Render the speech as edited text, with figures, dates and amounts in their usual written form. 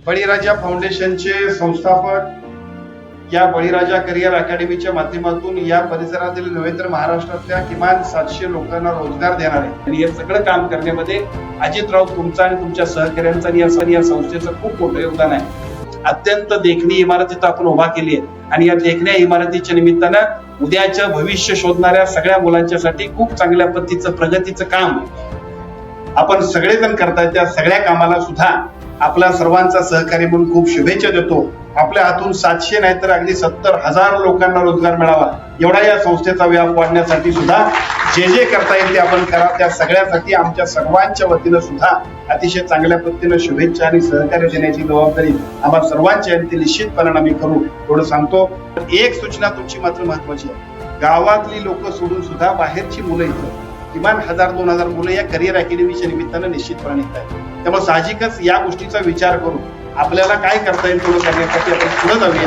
बळीराजा फाउंडेशनचे संस्थापक या बळीराजा करिअर अकॅडमीच्या माध्यमातून या परिसरातील नव्हे तर महाराष्ट्रातल्या किमान 700 लोकांना रोजगार देणार आहे आणि हे सगळं काम करण्यामध्ये अजितराव तुमचा आणि तुमच्या सहकार्यांचा आणि या संस्थेचं खूप मोठं योगदान आहे। अत्यंत देखणी इमारत इथं आपण उभा केली आहे आणि या देखण्या इमारतीच्या निमित्तानं उद्याचं भविष्य शोधणाऱ्या सगळ्या मुलांच्यासाठी खूप चांगल्या पद्धतीचं प्रगतीचं काम आपण सगळेजण करतायत। त्या सगळ्या कामाला सुद्धा आपल्या सर्वांचा सहकार्य म्हणून खूप शुभेच्छा देतो। आपल्या हातून 700 नाही तर अगदी 70,000 लोकांना रोजगार मिळावा एवढा या संस्थेचा व्याप वाढण्यासाठी सुद्धा जे करता येईल ते आपण करा। त्या सगळ्यासाठी आमच्या सर्वांच्या वतीनं सुद्धा अतिशय चांगल्या पद्धतीनं शुभेच्छा आणि सहकार्य देण्याची जबाबदारी आम्हा सर्वांची आहे, ती निश्चितपणे आम्ही करू एवढं सांगतो। एक सूचना तुमची मात्र महत्वाची आहे, गावातली लोक सोडून सुद्धा बाहेरची मुलं इथं किमान 1000-2000 मुलं या करिअर अकॅडमीच्या निमित्तानं निश्चितपणे येतात। त्यामुळे साहजिकच या गोष्टीचा विचार करून आपल्याला काय करता येईल थोडं करण्यासाठी आपण पुढे जाऊया।